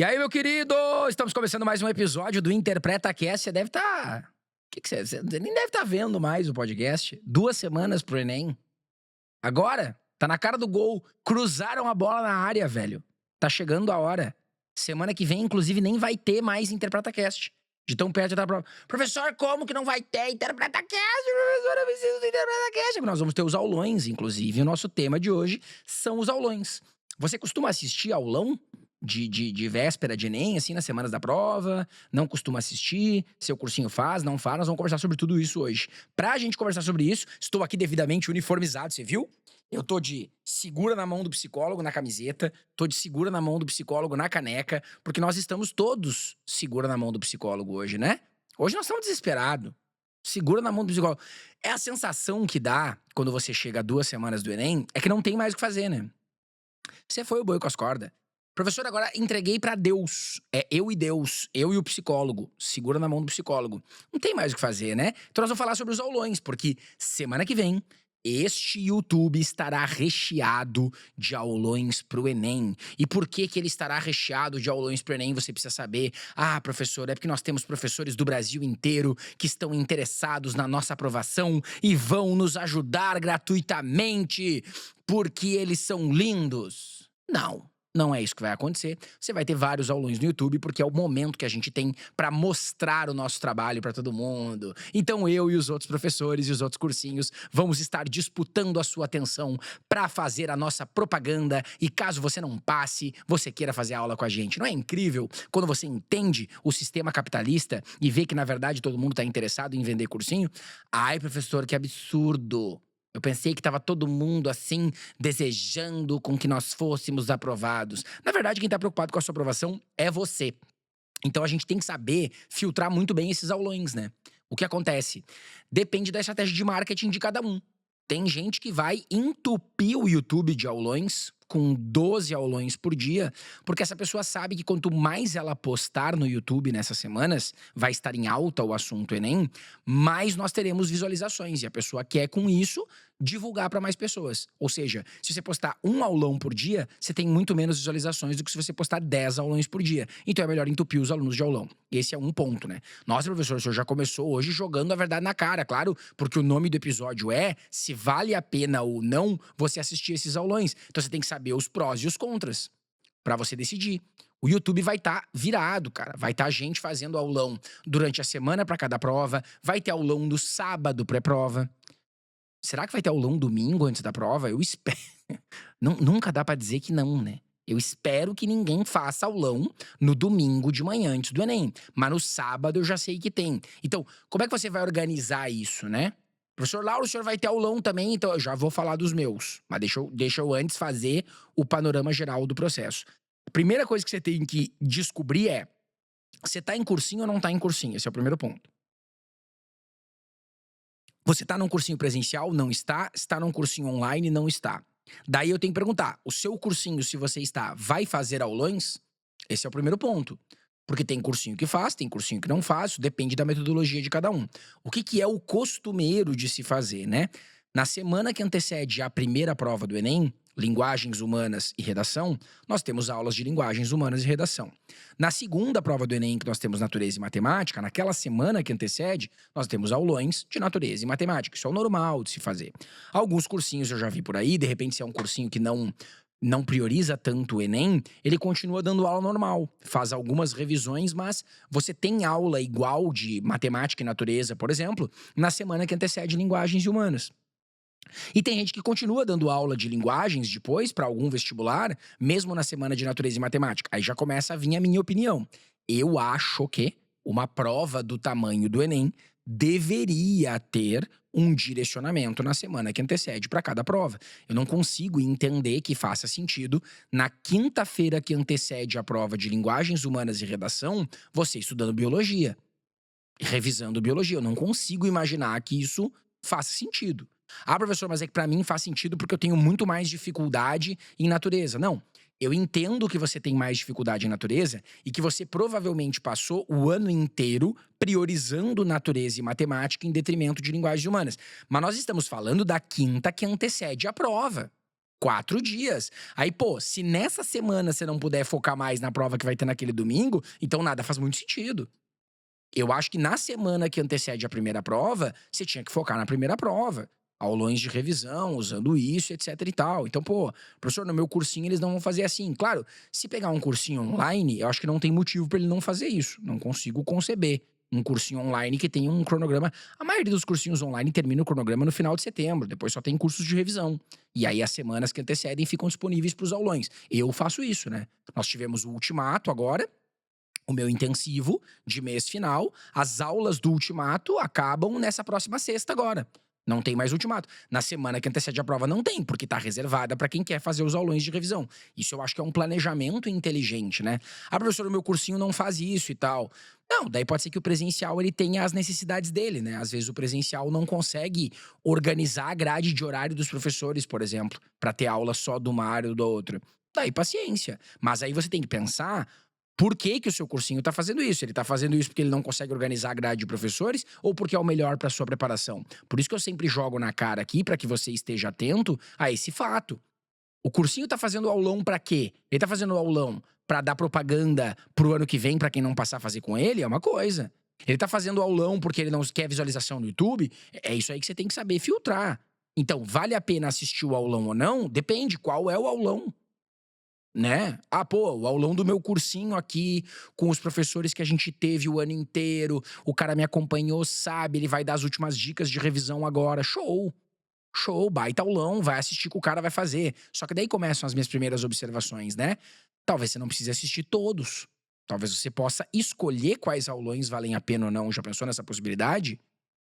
E aí, meu querido? Estamos começando mais um episódio do Interpreta Cast. Você deve estar... Você nem deve estar vendo mais o podcast. 2 semanas pro Enem. Agora, tá na cara do gol. Cruzaram a bola na área, velho. Tá chegando a hora. Semana que vem, inclusive, nem vai ter mais Interpreta Cast. De tão perto da prova. Professor, como que não vai ter Interpreta Cast? Professor, eu preciso do Interpreta Cast. Nós vamos ter os aulões, inclusive. O nosso tema de hoje são os aulões. Você costuma assistir aulão? De véspera de Enem, assim, nas semanas da prova, não costuma assistir, seu cursinho faz, não faz, nós vamos conversar sobre tudo isso hoje. Pra gente conversar sobre isso, estou aqui devidamente uniformizado, você viu? Eu tô de segura na mão do psicólogo na camiseta, tô de segura na mão do psicólogo na caneca, porque nós estamos todos segura na mão do psicólogo hoje, né? Hoje nós estamos desesperados. Segura na mão do psicólogo. É a sensação que dá quando você chega a 2 semanas do Enem, é que não tem mais o que fazer, né? Você foi o boi com as cordas. Professor, agora entreguei pra Deus. É eu e Deus, eu e o psicólogo. Segura na mão do psicólogo. Não tem mais o que fazer, né? Então nós vamos falar sobre os aulões, porque semana que vem este YouTube estará recheado de aulões pro Enem. E por que que ele estará recheado de aulões pro Enem? Você precisa saber. Ah, professor, é porque nós temos professores do Brasil inteiro que estão interessados na nossa aprovação e vão nos ajudar gratuitamente porque eles são lindos. Não é isso que vai acontecer. Você vai ter vários aulões no YouTube, porque é o momento que a gente tem para mostrar o nosso trabalho para todo mundo. Então eu e os outros professores e os outros cursinhos vamos estar disputando a sua atenção para fazer a nossa propaganda. E caso você não passe, você queira fazer aula com a gente. Não é incrível quando você entende o sistema capitalista e vê que, na verdade, todo mundo está interessado em vender cursinho? Ai, professor, que absurdo! Eu pensei que estava todo mundo, assim, desejando com que nós fôssemos aprovados. Na verdade, quem está preocupado com a sua aprovação é você. Então, a gente tem que saber filtrar muito bem esses aulões, né? O que acontece? Depende da estratégia de marketing de cada um. Tem gente que vai entupir o YouTube de aulões, com 12 aulões por dia, porque essa pessoa sabe que quanto mais ela postar no YouTube nessas semanas, vai estar em alta o assunto Enem, mais nós teremos visualizações. E a pessoa quer, com isso, divulgar para mais pessoas. Ou seja, se você postar um aulão por dia, você tem muito menos visualizações do que se você postar 10 aulões por dia. Então é melhor entupir os alunos de aulão. Esse é um ponto, né? Nossa, professor, o senhor já começou hoje jogando a verdade na cara, claro, porque o nome do episódio é se vale a pena ou não você assistir esses aulões. Então você tem que saber os prós e os contras para você decidir. O YouTube vai estar virado, cara. Vai estar gente fazendo aulão durante a semana para cada prova. Vai ter aulão no sábado pré-prova. Será que vai ter aulão domingo antes da prova? Eu espero. Nunca dá pra dizer que não, né? Eu espero que ninguém faça aulão no domingo de manhã antes do Enem. Mas no sábado eu já sei que tem. Então, como é que você vai organizar isso, né? Professor Lauro, o senhor vai ter aulão também, então eu já vou falar dos meus. Mas deixa eu antes fazer o panorama geral do processo. A primeira coisa que você tem que descobrir é: você tá em cursinho ou não tá em cursinho? Esse é o primeiro ponto. Você tá num cursinho presencial? Não está. Está num cursinho online? Não está. Daí eu tenho que perguntar, o seu cursinho, se você está, vai fazer aulões? Esse é o primeiro ponto. Porque tem cursinho que faz, tem cursinho que não faz, isso depende da metodologia de cada um. O que que é o costumeiro de se fazer, né? Na semana que antecede a primeira prova do Enem, Linguagens Humanas e Redação, nós temos aulas de Linguagens Humanas e Redação. Na segunda prova do Enem, que nós temos Natureza e Matemática, naquela semana que antecede, nós temos aulões de Natureza e Matemática. Isso é o normal de se fazer. Alguns cursinhos eu já vi por aí, de repente se é um cursinho que não prioriza tanto o Enem, ele continua dando aula normal, faz algumas revisões, mas você tem aula igual de Matemática e Natureza, por exemplo, na semana que antecede Linguagens e Humanas. E tem gente que continua dando aula de linguagens depois para algum vestibular, mesmo na semana de Natureza e Matemática. Aí já começa a vir a minha opinião. Eu acho que uma prova do tamanho do Enem deveria ter um direcionamento na semana que antecede para cada prova. Eu não consigo entender que faça sentido, na quinta-feira que antecede a prova de Linguagens Humanas e Redação, você estudando biologia, revisando biologia. Eu não consigo imaginar que isso faça sentido. Ah, professor, mas é que pra mim faz sentido porque eu tenho muito mais dificuldade em natureza. Não. Eu entendo que você tem mais dificuldade em natureza e que você provavelmente passou o ano inteiro priorizando natureza e matemática em detrimento de linguagens humanas. Mas nós estamos falando da quinta que antecede a prova. 4 dias. Aí, pô, se nessa semana você não puder focar mais na prova que vai ter naquele domingo, então nada faz muito sentido. Eu acho que na semana que antecede a primeira prova, você tinha que focar na primeira prova. Aulões de revisão, usando isso, etc e tal. Então, pô, professor, no meu cursinho eles não vão fazer assim. Claro, se pegar um cursinho online, eu acho que não tem motivo pra ele não fazer isso. Não consigo conceber um cursinho online que tenha um cronograma. A maioria dos cursinhos online termina o cronograma no final de setembro, depois só tem cursos de revisão. E aí as semanas que antecedem ficam disponíveis para os aulões. Eu faço isso, né? Nós tivemos o ultimato agora, o meu intensivo de mês final. As aulas do ultimato acabam nessa próxima sexta agora. Não tem mais ultimato. Na semana que antecede a prova não tem, porque tá reservada para quem quer fazer os aulões de revisão. Isso eu acho que é um planejamento inteligente, né? Ah, professor, o meu cursinho não faz isso e tal. Não, daí pode ser que o presencial ele tenha as necessidades dele, né? Às vezes o presencial não consegue organizar a grade de horário dos professores, por exemplo, para ter aula só de uma área ou da outra. Daí paciência. Mas aí você tem que pensar por que que o seu cursinho tá fazendo isso? Ele tá fazendo isso porque ele não consegue organizar a grade de professores ou porque é o melhor para sua preparação? Por isso que eu sempre jogo na cara aqui para que você esteja atento a esse fato. O cursinho tá fazendo aulão pra quê? Ele tá fazendo aulão pra dar propaganda pro ano que vem pra quem não passar a fazer com ele? É uma coisa. Ele tá fazendo aulão porque ele não quer visualização no YouTube? É isso aí que você tem que saber filtrar. Então, vale a pena assistir o aulão ou não? Depende qual é o aulão. Né? Ah, pô, o aulão do meu cursinho aqui, com os professores que a gente teve o ano inteiro, o cara me acompanhou, sabe, ele vai dar as últimas dicas de revisão agora. Show! Show, baita aulão, vai assistir que o cara vai fazer. Só que daí começam as minhas primeiras observações, né? Talvez você não precise assistir todos. Talvez você possa escolher quais aulões valem a pena ou não. Já pensou nessa possibilidade?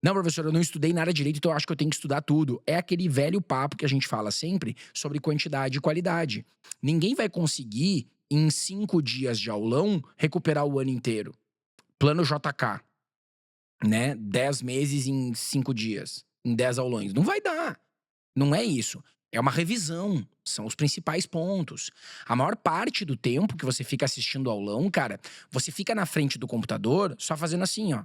Não, professor, eu não estudei nada direito, então eu acho que eu tenho que estudar tudo. É aquele velho papo que a gente fala sempre sobre quantidade e qualidade. Ninguém vai conseguir, em 5 dias de aulão, recuperar o ano inteiro. Plano JK, né? 10 meses em 5 dias, em 10 aulões. Não vai dar. Não é isso. É uma revisão. São os principais pontos. A maior parte do tempo que você fica assistindo aulão, cara, você fica na frente do computador só fazendo assim, ó.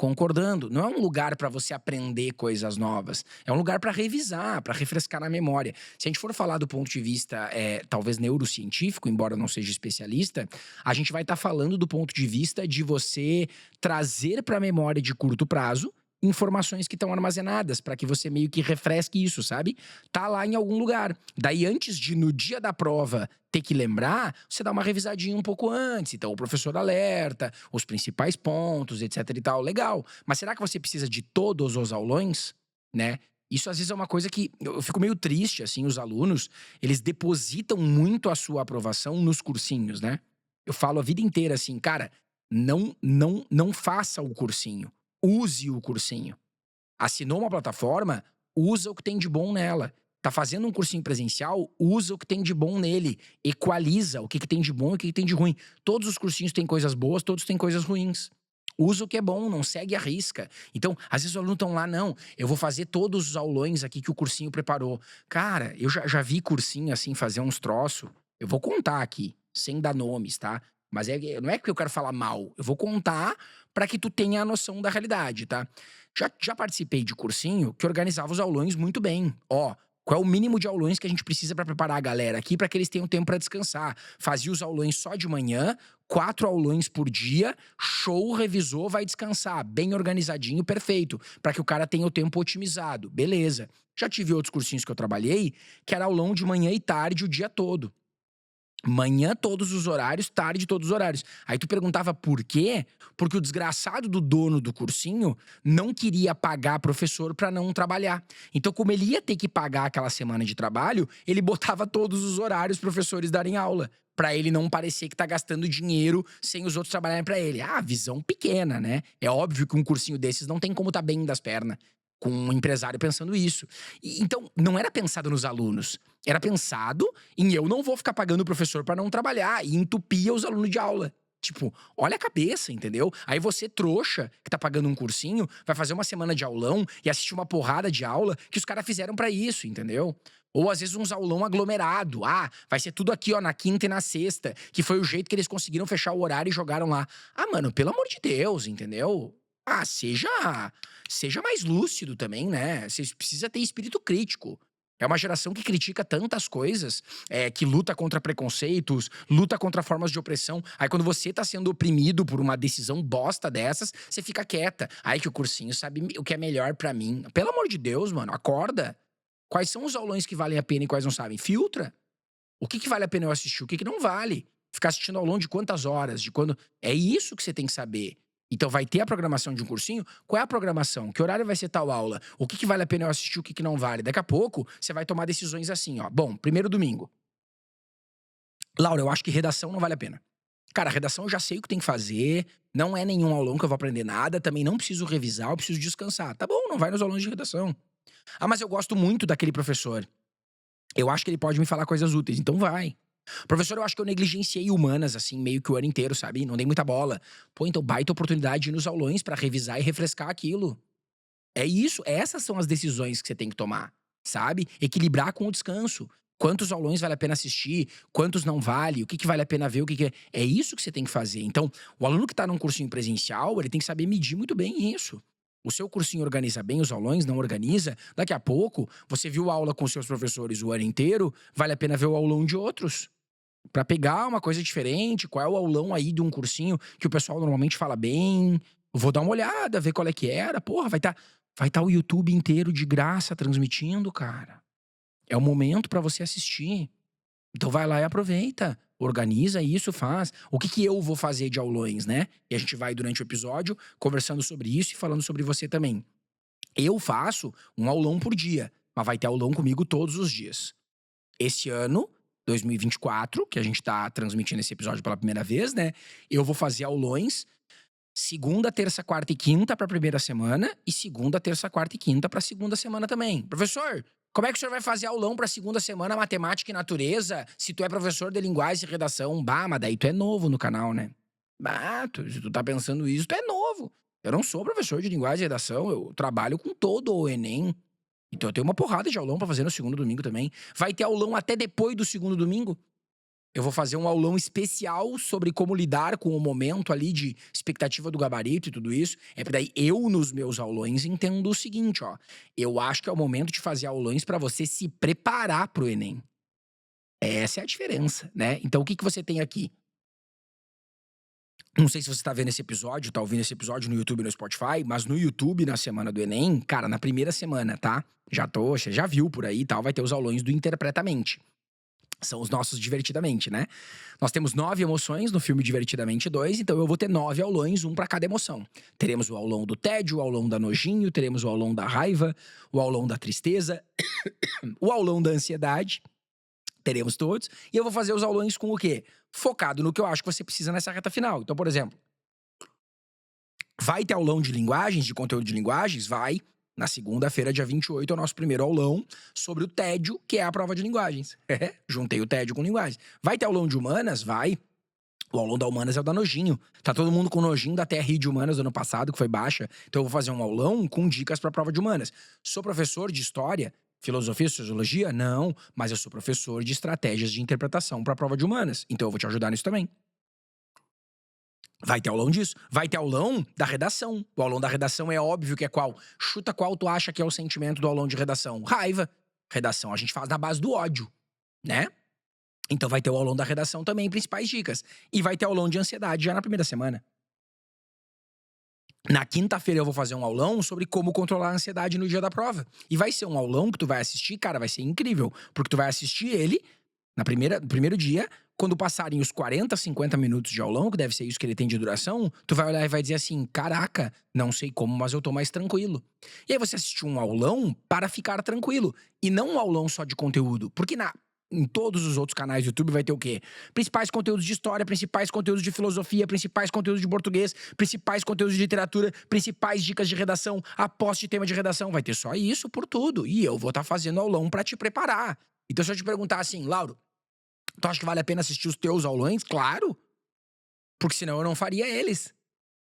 Concordando. Não é um lugar para você aprender coisas novas. É um lugar para revisar, para refrescar na memória. Se a gente for falar do ponto de vista, talvez neurocientífico, embora eu não seja especialista, a gente vai estar falando do ponto de vista de você trazer para a memória de curto prazo informações que estão armazenadas, para que você meio que refresque isso, sabe? Tá lá em algum lugar. Daí, antes de, no dia da prova, ter que lembrar, você dá uma revisadinha um pouco antes. Então, o professor alerta, os principais pontos, etc e tal. Legal. Mas será que você precisa de todos os aulões, né? Isso às vezes é uma coisa que eu fico meio triste, assim, os alunos, eles depositam muito a sua aprovação nos cursinhos, né? Eu falo a vida inteira assim, cara, não faça o cursinho. Use o cursinho. Assinou uma plataforma, usa o que tem de bom nela. Tá fazendo um cursinho presencial, usa o que tem de bom nele. Equaliza o que tem de bom e o que tem de ruim. Todos os cursinhos têm coisas boas, todos têm coisas ruins. Usa o que é bom, não segue a risca. Então, às vezes os alunos estão lá, não, eu vou fazer todos os aulões aqui que o cursinho preparou. Cara, eu já vi cursinho assim fazer uns troços. Eu vou contar aqui, sem dar nomes, tá? Mas não é que eu quero falar mal. Eu vou contar para que tu tenha a noção da realidade, tá? Já participei de cursinho que organizava os aulões muito bem. Ó, qual é o mínimo de aulões que a gente precisa para preparar a galera aqui para que eles tenham tempo para descansar? Fazia os aulões só de manhã, 4 aulões por dia, show, revisou, vai descansar. Bem organizadinho, perfeito. Para que o cara tenha o tempo otimizado. Beleza. Já tive outros cursinhos que eu trabalhei que era aulão de manhã e tarde o dia todo. Manhã todos os horários, tarde todos os horários. Aí tu perguntava por quê? Porque o desgraçado do dono do cursinho não queria pagar professor pra não trabalhar. Então, como ele ia ter que pagar aquela semana de trabalho, ele botava todos os horários professores darem aula, pra ele não parecer que tá gastando dinheiro sem os outros trabalharem pra ele. Ah, visão pequena, né? É óbvio que um cursinho desses não tem como tá bem das pernas, com um empresário pensando isso. Então, não era pensado nos alunos. Era pensado em eu não vou ficar pagando o professor pra não trabalhar e entupia os alunos de aula. Tipo, olha a cabeça, entendeu? Aí você, trouxa, que tá pagando um cursinho, vai fazer uma semana de aulão e assistir uma porrada de aula que os caras fizeram pra isso, entendeu? Ou às vezes uns aulão aglomerado. Ah, vai ser tudo aqui, ó, na quinta e na sexta, que foi o jeito que eles conseguiram fechar o horário e jogaram lá. Ah, mano, pelo amor de Deus, entendeu? Ah, seja mais lúcido também, né? Você precisa ter espírito crítico. É uma geração que critica tantas coisas, que luta contra preconceitos, luta contra formas de opressão. Aí quando você tá sendo oprimido por uma decisão bosta dessas, você fica quieta. Aí que o cursinho sabe o que é melhor pra mim. Pelo amor de Deus, mano, acorda. Quais são os aulões que valem a pena e quais não sabem? Filtra. O que vale a pena eu assistir? O que não vale? Ficar assistindo aulão de quantas horas? De quando. É isso que você tem que saber. Então vai ter a programação de um cursinho? Qual é a programação? Que horário vai ser tal aula? O que vale a pena eu assistir? O que não vale? Daqui a pouco você vai tomar decisões assim, ó. Bom, primeiro domingo. Laura, eu acho que redação não vale a pena. Cara, redação eu já sei o que tem que fazer. Não é nenhum aulão que eu vou aprender nada. Também não preciso revisar, eu preciso descansar. Tá bom, não vai nos aulões de redação. Ah, mas eu gosto muito daquele professor. Eu acho que ele pode me falar coisas úteis, então vai. Professor, eu acho que eu negligenciei humanas, assim, meio que o ano inteiro, sabe? Não dei muita bola. Pô, então baita oportunidade de ir nos aulões pra revisar e refrescar aquilo. É isso, essas são as decisões que você tem que tomar, sabe? Equilibrar com o descanso. Quantos aulões vale a pena assistir? Quantos não vale? O que vale a pena ver? É isso que você tem que fazer. Então, o aluno que tá num cursinho presencial, ele tem que saber medir muito bem isso. O seu cursinho organiza bem os aulões, não organiza. Daqui a pouco, você viu aula com seus professores o ano inteiro, vale a pena ver o aulão de outros. Pra pegar uma coisa diferente, qual é o aulão aí de um cursinho que o pessoal normalmente fala bem. Vou dar uma olhada, ver qual é que era. Porra, vai tá o YouTube inteiro de graça transmitindo, cara. É o momento pra você assistir. Então vai lá e aproveita. Organiza isso, faz. O que eu vou fazer de aulões, né? E a gente vai durante o episódio conversando sobre isso e falando sobre você também. Eu faço um aulão por dia, mas vai ter aulão comigo todos os dias. Esse ano, 2024, que a gente tá transmitindo esse episódio pela primeira vez, né? Eu vou fazer aulões segunda, terça, quarta e quinta pra primeira semana e segunda, terça, quarta e quinta pra segunda semana também. Professor, como é que o senhor vai fazer aulão pra segunda semana matemática e natureza se tu é professor de linguagem e redação? Bah, mas daí tu é novo no canal, né? Bah, se tu tá pensando isso, tu é novo. Eu não sou professor de linguagem e redação, eu trabalho com todo o Enem. Então eu tenho uma porrada de aulão pra fazer no segundo domingo também. Vai ter aulão até depois do segundo domingo. Eu vou fazer um aulão especial sobre como lidar com o momento ali de expectativa do gabarito e tudo isso. É porque daí eu, nos meus aulões, entendo o seguinte, ó. Eu acho que é o momento de fazer aulões pra você se preparar pro Enem. Essa é a diferença, né? Então o que você tem aqui? Não sei se você tá vendo esse episódio, tá ouvindo esse episódio no YouTube e no Spotify, mas no YouTube, na semana do Enem, cara, na primeira semana, tá? Você já viu por aí e tal, vai ter os aulões do Interpretamente. São os nossos Divertidamente, né? Nós temos 9 emoções no filme Divertidamente 2, então eu vou ter 9 aulões, um pra cada emoção. Teremos o aulão do tédio, o aulão da nojinho, teremos o aulão da raiva, o aulão da tristeza, o aulão da ansiedade. Teremos todos. E eu vou fazer os aulões com o quê? Focado no que eu acho que você precisa nessa reta final. Então, por exemplo, vai ter aulão de linguagens, de conteúdo de linguagens? Vai. Na segunda-feira, dia 28, é o nosso primeiro aulão sobre o tédio, que é a prova de linguagens. Juntei o tédio com linguagens. Vai ter aulão de humanas? Vai. O aulão da humanas é o da nojinho. Tá todo mundo com nojinho da TRI de humanas do ano passado, que foi baixa. Então eu vou fazer um aulão com dicas pra prova de humanas. Sou professor de história, filosofia, sociologia? Não, mas eu sou professor de estratégias de interpretação pra prova de humanas. Então eu vou te ajudar nisso também. Vai ter aulão disso. Vai ter aulão da redação. O aulão da redação é óbvio que é qual? Chuta qual tu acha que é o sentimento do aulão de redação. Raiva. Redação a gente faz na base do ódio, né? Então vai ter o aulão da redação também, principais dicas. E vai ter aulão de ansiedade já na primeira semana. Na quinta-feira eu vou fazer um aulão sobre como controlar a ansiedade no dia da prova. E vai ser um aulão que tu vai assistir, cara, vai ser incrível. Porque tu vai assistir ele no primeiro dia, quando passarem os 40, 50 minutos de aulão, que deve ser isso que ele tem de duração, tu vai olhar e vai dizer assim, caraca, não sei como, mas eu tô mais tranquilo. E aí você assiste um aulão para ficar tranquilo. E não um aulão só de conteúdo. Porque em todos os outros canais do YouTube vai ter o quê? Principais conteúdos de história, principais conteúdos de filosofia, principais conteúdos de português, principais conteúdos de literatura, principais dicas de redação, aposta de tema de redação. Vai ter só isso por tudo. E eu vou estar fazendo aulão pra te preparar. Então se eu te perguntar assim, Lauro, tu acha que vale a pena assistir os teus aulões? Claro! Porque senão eu não faria eles.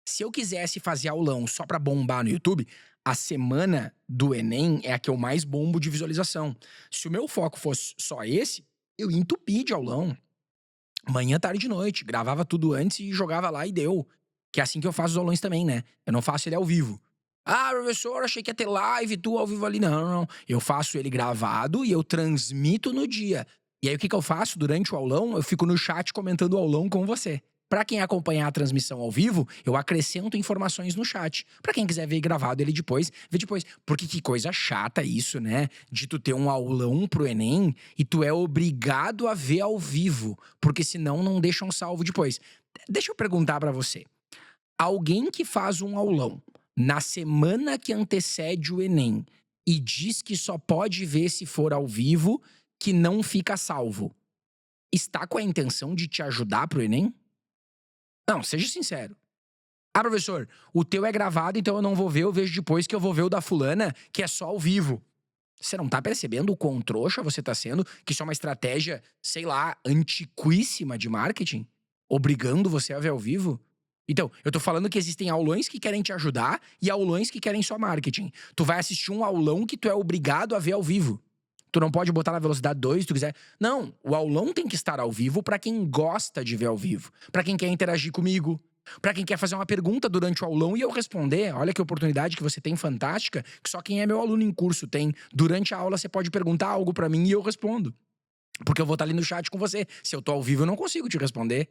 Se eu quisesse fazer aulão só pra bombar no YouTube, a semana do Enem é a que eu mais bombo de visualização. Se o meu foco fosse só esse, eu ia entupir de aulão. Manhã, tarde e noite. Gravava tudo antes e jogava lá e deu. Que é assim que eu faço os aulões também, né? Eu não faço ele ao vivo. Ah, professor, achei que ia ter live, tu ao vivo ali. Não, não, não. Eu faço ele gravado e eu transmito no dia. E aí, o que que eu faço durante o aulão? Eu fico no chat comentando o aulão com você. Pra quem acompanhar a transmissão ao vivo, eu acrescento informações no chat. Pra quem quiser ver gravado ele depois, vê depois. Porque que coisa chata isso, né? De tu ter um aulão pro Enem e tu é obrigado a ver ao vivo. Porque senão não deixam salvo depois. Deixa eu perguntar pra você. Alguém que faz um aulão na semana que antecede o Enem e diz que só pode ver se for ao vivo, que não fica salvo, está com a intenção de te ajudar pro Enem? Não, seja sincero. Ah, professor, o teu é gravado, então eu não vou ver, eu vejo depois que eu vou ver o da fulana, que é só ao vivo. Você não tá percebendo o quão trouxa você tá sendo? Que isso é uma estratégia, sei lá, antiquíssima de marketing? Obrigando você a ver ao vivo? Então, eu tô falando que existem aulões que querem te ajudar e aulões que querem só marketing. Tu vai assistir um aulão que tu é obrigado a ver ao vivo. Tu não pode botar na velocidade 2 se tu quiser. Não, o aulão tem que estar ao vivo pra quem gosta de ver ao vivo. Pra quem quer interagir comigo. Pra quem quer fazer uma pergunta durante o aulão e eu responder. Olha que oportunidade que você tem fantástica, que só quem é meu aluno em curso tem. Durante a aula você pode perguntar algo pra mim e eu respondo. Porque eu vou estar ali no chat com você. Se eu tô ao vivo, eu não consigo te responder.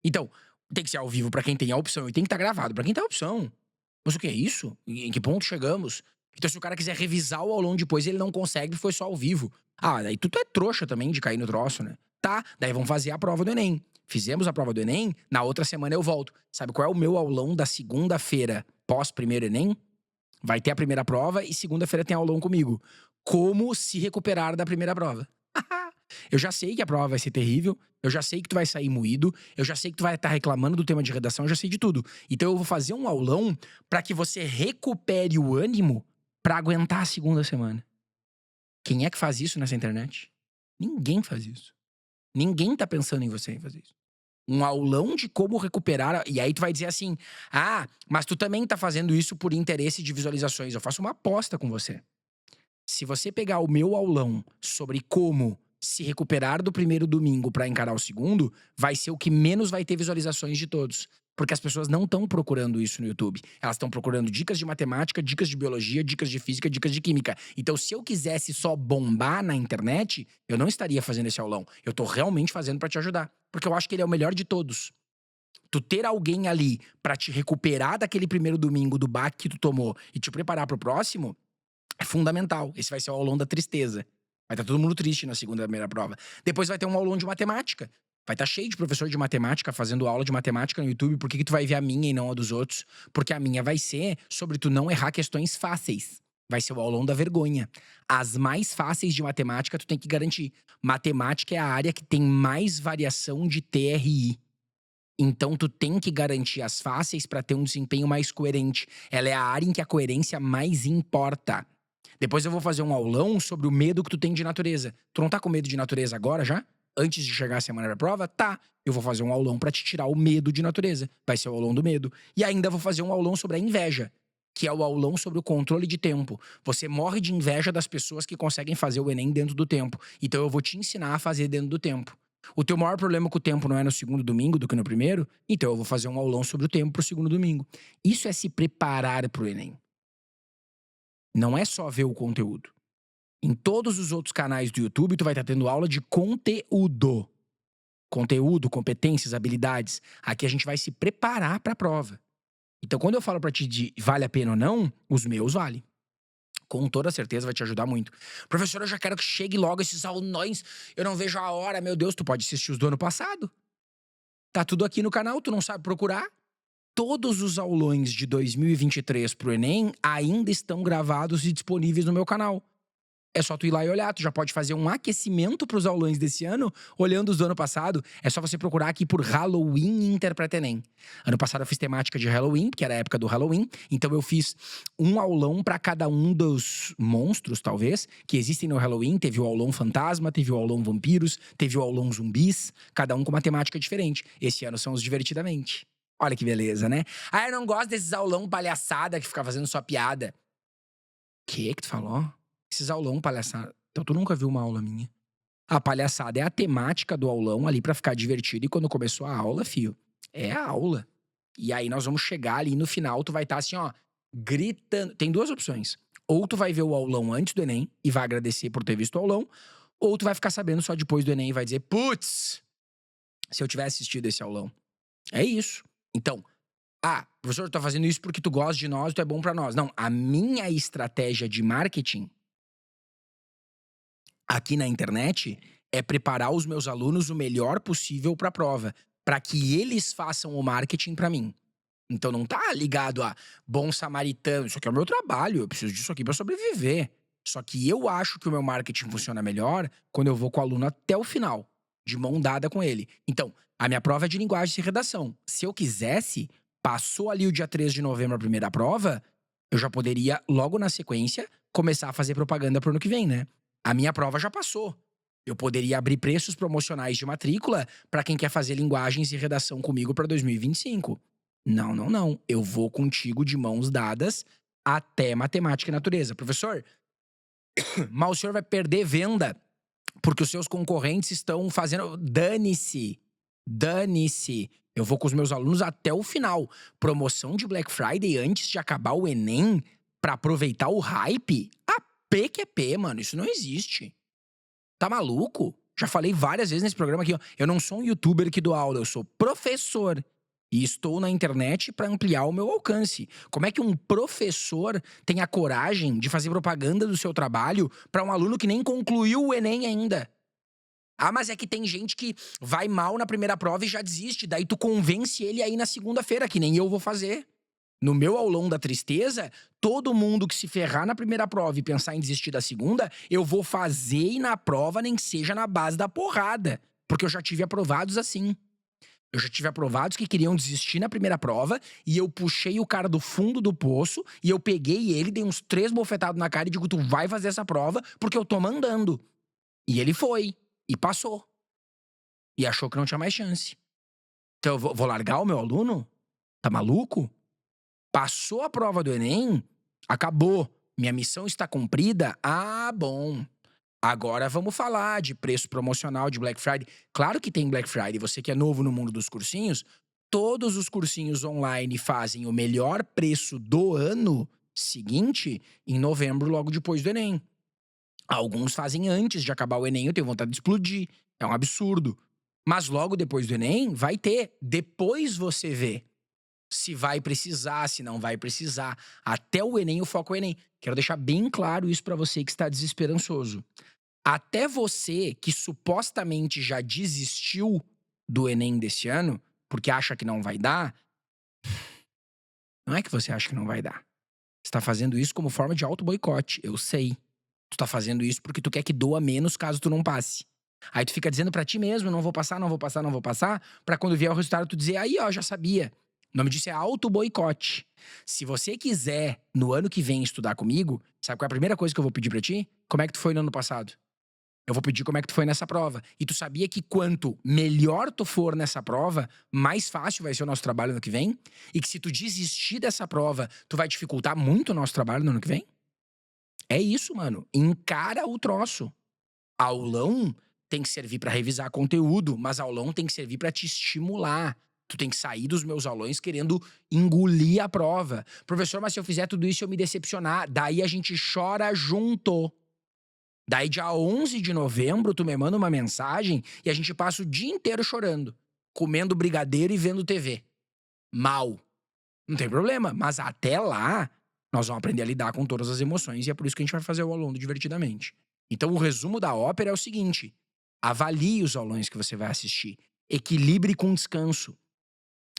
Então, tem que ser ao vivo pra quem tem a opção e tem que estar gravado pra quem tem a opção. Mas o que é isso? Em que ponto chegamos? Então, se o cara quiser revisar o aulão depois, ele não consegue, foi só ao vivo. Ah, daí tu é trouxa também de cair no troço, né? Tá, daí vamos fazer a prova do Enem. Fizemos a prova do Enem, na outra semana eu volto. Sabe qual é o meu aulão da segunda-feira pós primeiro Enem? Vai ter a primeira prova e segunda-feira tem aulão comigo. Como se recuperar da primeira prova. Eu já sei que a prova vai ser terrível, eu já sei que tu vai sair moído, eu já sei que tu vai estar reclamando do tema de redação, eu já sei de tudo. Então eu vou fazer um aulão pra que você recupere o ânimo pra aguentar a segunda semana. Quem é que faz isso nessa internet? Ninguém faz isso. Ninguém tá pensando em você em fazer isso. Um aulão de como recuperar. E aí tu vai dizer assim: ah, mas tu também tá fazendo isso por interesse de visualizações. Eu faço uma aposta com você. Se você pegar o meu aulão sobre como se recuperar do primeiro domingo pra encarar o segundo, vai ser o que menos vai ter visualizações de todos. Porque as pessoas não estão procurando isso no YouTube. Elas estão procurando dicas de matemática, dicas de biologia, dicas de física, dicas de química. Então, se eu quisesse só bombar na internet, eu não estaria fazendo esse aulão. Eu tô realmente fazendo pra te ajudar. Porque eu acho que ele é o melhor de todos. Tu ter alguém ali pra te recuperar daquele primeiro domingo do baque que tu tomou e te preparar pro próximo é fundamental. Esse vai ser o aulão da tristeza. Vai estar todo mundo triste na segunda e primeira prova. Depois vai ter um aulão de matemática. Vai estar cheio de professor de matemática fazendo aula de matemática no YouTube. Por que que tu vai ver a minha e não a dos outros? Porque a minha vai ser sobre tu não errar questões fáceis. Vai ser o aulão da vergonha. As mais fáceis de matemática tu tem que garantir. Matemática é a área que tem mais variação de TRI. Então tu tem que garantir as fáceis para ter um desempenho mais coerente. Ela é a área em que a coerência mais importa. Depois eu vou fazer um aulão sobre o medo que tu tem de natureza. Tu não tá com medo de natureza agora já? Antes de chegar a semana da prova? Tá. Eu vou fazer um aulão pra te tirar o medo de natureza. Vai ser o aulão do medo. E ainda vou fazer um aulão sobre a inveja, que é o aulão sobre o controle de tempo. Você morre de inveja das pessoas que conseguem fazer o Enem dentro do tempo. Então eu vou te ensinar a fazer dentro do tempo. O teu maior problema com o tempo não é no segundo domingo do que no primeiro? Então eu vou fazer um aulão sobre o tempo pro segundo domingo. Isso é se preparar pro Enem. Não é só ver o conteúdo. Em todos os outros canais do YouTube, tu vai estar tendo aula de conteúdo. Conteúdo, competências, habilidades. Aqui a gente vai se preparar para a prova. Então, quando eu falo para ti de vale a pena ou não, os meus valem. Com toda certeza vai te ajudar muito. Professor, eu já quero que chegue logo esses aulões. Eu não vejo a hora. Meu Deus, tu pode assistir os do ano passado. Tá tudo aqui no canal, tu não sabe procurar? Todos os aulões de 2023 pro Enem ainda estão gravados e disponíveis no meu canal. É só tu ir lá e olhar. Tu já pode fazer um aquecimento pros aulões desse ano, olhando os do ano passado. É só você procurar aqui por Halloween Interpreta Enem. Ano passado eu fiz temática de Halloween, que era a época do Halloween. Então eu fiz um aulão pra cada um dos monstros, talvez, que existem no Halloween. Teve o aulão fantasma, teve o aulão vampiros, teve o aulão zumbis. Cada um com uma temática diferente. Esse ano são os Divertidamente. Olha que beleza, né? Ah, eu não gosto desses aulão palhaçada que fica fazendo só piada. Que tu falou? Esses aulão palhaçada. Então tu nunca viu uma aula minha. A palhaçada é a temática do aulão ali pra ficar divertido. E quando começou a aula, fio, é a aula. E aí nós vamos chegar ali no final, tu vai estar assim, ó, gritando. Tem duas opções. Ou tu vai ver o aulão antes do Enem e vai agradecer por ter visto o aulão, ou tu vai ficar sabendo só depois do Enem e vai dizer, putz, se eu tivesse assistido esse aulão. É isso. Então, professor, tu tá fazendo isso porque tu gosta de nós, tu é bom pra nós. Não, a minha estratégia de marketing aqui na internet é preparar os meus alunos o melhor possível pra prova, pra que eles façam o marketing pra mim. Então não tá ligado a bom samaritano, isso aqui é o meu trabalho, eu preciso disso aqui pra sobreviver. Só que eu acho que o meu marketing funciona melhor quando eu vou com o aluno até o final, de mão dada com ele. Então, a minha prova é de linguagem e redação. Se eu quisesse, passou ali o dia 3 de novembro a primeira prova, eu já poderia, logo na sequência, começar a fazer propaganda pro ano que vem, né? A minha prova já passou. Eu poderia abrir preços promocionais de matrícula pra quem quer fazer linguagens e redação comigo pra 2025. Não, não, não. Eu vou contigo de mãos dadas até matemática e natureza. Professor, mas o senhor vai perder venda porque os seus concorrentes estão fazendo. Dane-se. Dane-se. Eu vou com os meus alunos até o final. Promoção de Black Friday antes de acabar o Enem pra aproveitar o hype? A PQP, mano. Isso não existe. Tá maluco? Já falei várias vezes nesse programa aqui, ó. Eu não sou um youtuber que dou aula, eu sou professor. E estou na internet para ampliar o meu alcance. Como é que um professor tem a coragem de fazer propaganda do seu trabalho para um aluno que nem concluiu o Enem ainda? Mas é que tem gente que vai mal na primeira prova e já desiste. Daí tu convence ele aí na segunda-feira, que nem eu vou fazer. No meu aulão da tristeza, todo mundo que se ferrar na primeira prova e pensar em desistir da segunda, eu vou fazer ir na prova, nem que seja na base da porrada. Porque eu já tive aprovados assim. Eu já tive aprovados que queriam desistir na primeira prova e eu puxei o cara do fundo do poço e eu peguei ele, dei uns 3 bofetados na cara e digo, tu vai fazer essa prova porque eu tô mandando. E ele foi. E passou. E achou que não tinha mais chance. Então eu vou largar o meu aluno? Tá maluco? Passou a prova do Enem? Acabou. Minha missão está cumprida? Bom. Agora vamos falar de preço promocional de Black Friday. Claro que tem Black Friday. Você que é novo no mundo dos cursinhos, todos os cursinhos online fazem o melhor preço do ano seguinte em novembro, logo depois do Enem. Alguns fazem antes de acabar o Enem, eu tenho vontade de explodir. É um absurdo. Mas logo depois do Enem, vai ter. Depois você vê se vai precisar, se não vai precisar. Até o Enem, o foco é o Enem. Quero deixar bem claro isso pra você que está desesperançoso. Até você que supostamente já desistiu do Enem desse ano, porque acha que não vai dar, não é que você acha que não vai dar. Você tá fazendo isso como forma de auto-boicote, eu sei. Tu tá fazendo isso porque tu quer que doa menos caso tu não passe. Aí tu fica dizendo pra ti mesmo, não vou passar, não vou passar, não vou passar, pra quando vier o resultado tu dizer, aí ó, já sabia. O nome disso é auto-boicote. Se você quiser, no ano que vem, estudar comigo, sabe qual é a primeira coisa que eu vou pedir pra ti? Como é que tu foi no ano passado? Eu vou pedir como é que tu foi nessa prova. E tu sabia que quanto melhor tu for nessa prova, mais fácil vai ser o nosso trabalho no ano que vem? E que se tu desistir dessa prova, tu vai dificultar muito o nosso trabalho no ano que vem? É isso, mano. Encara o troço. Aulão tem que servir pra revisar conteúdo, mas aulão tem que servir pra te estimular. Tu tem que sair dos meus aulões querendo engolir a prova. Professor, mas se eu fizer tudo isso eu me decepcionar, daí a gente chora junto. Daí dia 11 de novembro tu me manda uma mensagem e a gente passa o dia inteiro chorando, comendo brigadeiro e vendo TV. Mal. Não tem problema, mas até lá nós vamos aprender a lidar com todas as emoções e é por isso que a gente vai fazer o aulão do Divertidamente. Então o resumo da ópera é o seguinte: avalie os aulões que você vai assistir, equilibre com descanso.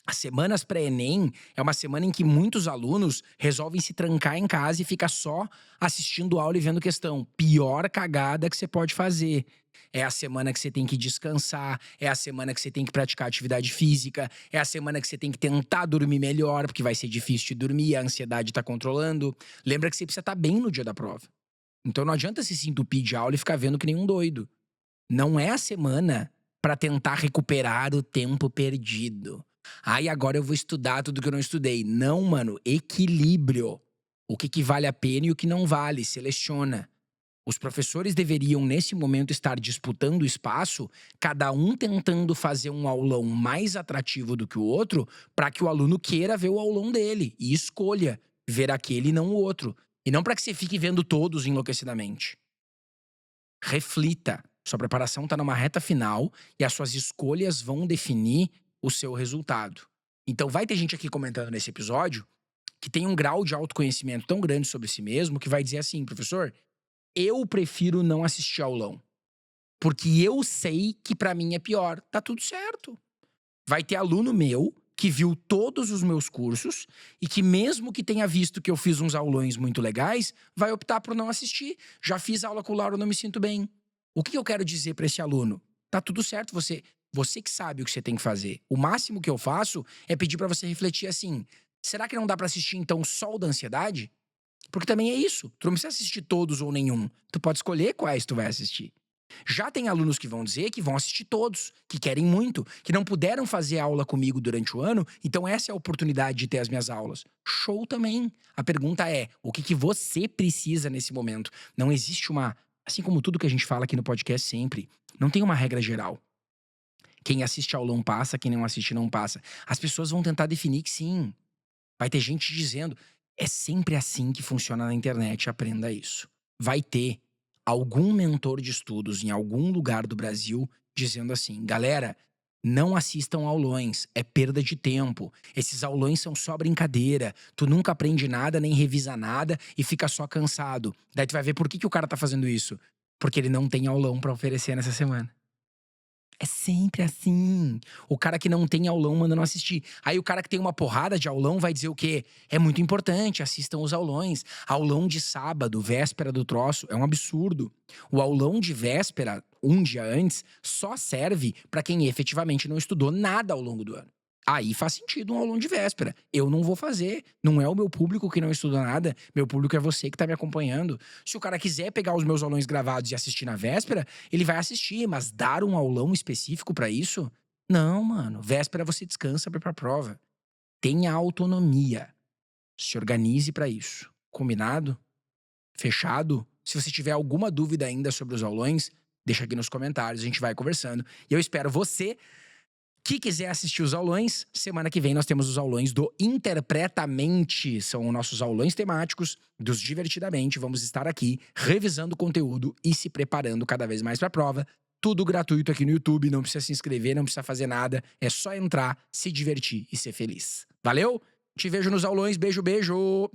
As semanas pré-ENEM é uma semana em que muitos alunos resolvem se trancar em casa e ficar só assistindo aula e vendo questão. Pior cagada que você pode fazer. É a semana que você tem que descansar, é a semana que você tem que praticar atividade física, é a semana que você tem que tentar dormir melhor, porque vai ser difícil de dormir, a ansiedade tá controlando. Lembra que você precisa estar bem no dia da prova. Então não adianta se entupir de aula e ficar vendo que nem um doido. Não é a semana pra tentar recuperar o tempo perdido. Agora eu vou estudar tudo que eu não estudei. Não, mano, equilíbrio. O que vale a pena e o que não vale, seleciona. Os professores deveriam, nesse momento, estar disputando espaço, cada um tentando fazer um aulão mais atrativo do que o outro, para que o aluno queira ver o aulão dele e escolha. ver aquele e não o outro. E não para que você fique vendo todos enlouquecidamente. Reflita. Sua preparação está numa reta final e as suas escolhas vão definir o seu resultado. Então vai ter gente aqui comentando nesse episódio que tem um grau de autoconhecimento tão grande sobre si mesmo que vai dizer assim, professor, eu prefiro não assistir aulão. Porque eu sei que pra mim é pior. Tá tudo certo. Vai ter aluno meu que viu todos os meus cursos e que mesmo que tenha visto que eu fiz uns aulões muito legais, vai optar por não assistir. Já fiz aula com o Lauro, não me sinto bem. O que eu quero dizer pra esse aluno? Tá tudo certo, você que sabe o que você tem que fazer. O máximo que eu faço é pedir pra você refletir assim, será que não dá pra assistir então só o da ansiedade? Porque também é isso, tu não precisa assistir todos ou nenhum. Tu pode escolher quais tu vai assistir. Já tem alunos que vão dizer que vão assistir todos, que querem muito, que não puderam fazer aula comigo durante o ano, então essa é a oportunidade de ter as minhas aulas. Show também. A pergunta é, o que você precisa nesse momento? Não existe assim como tudo que a gente fala aqui no podcast sempre, não tem uma regra geral. Quem assiste aulão passa, quem não assiste não passa. As pessoas vão tentar definir que sim. Vai ter gente dizendo, é sempre assim que funciona na internet, aprenda isso. Vai ter algum mentor de estudos em algum lugar do Brasil dizendo assim, galera, não assistam aulões, é perda de tempo. Esses aulões são só brincadeira. Tu nunca aprende nada, nem revisa nada e fica só cansado. Daí tu vai ver por que o cara tá fazendo isso. Porque ele não tem aulão pra oferecer nessa semana. É sempre assim. O cara que não tem aulão manda não assistir. Aí o cara que tem uma porrada de aulão vai dizer o quê? É muito importante, assistam os aulões. Aulão de sábado, véspera do troço, é um absurdo. O aulão de véspera, um dia antes, só serve pra quem efetivamente não estudou nada ao longo do ano. Aí faz sentido um aulão de véspera. Eu não vou fazer. Não é o meu público que não estuda nada. Meu público é você que tá me acompanhando. Se o cara quiser pegar os meus aulões gravados e assistir na véspera, ele vai assistir. Mas dar um aulão específico pra isso? Não, mano. Véspera você descansa pra ir pra prova. Tenha autonomia. Se organize pra isso. Combinado? Fechado? Se você tiver alguma dúvida ainda sobre os aulões, deixa aqui nos comentários. A gente vai conversando. E eu espero você que quiser assistir os aulões, semana que vem nós temos os aulões do Interpretamente. São nossos aulões temáticos dos Divertidamente. Vamos estar aqui revisando o conteúdo e se preparando cada vez mais para a prova. Tudo gratuito aqui no YouTube, não precisa se inscrever, não precisa fazer nada. É só entrar, se divertir e ser feliz. Valeu? Te vejo nos aulões. Beijo, beijo!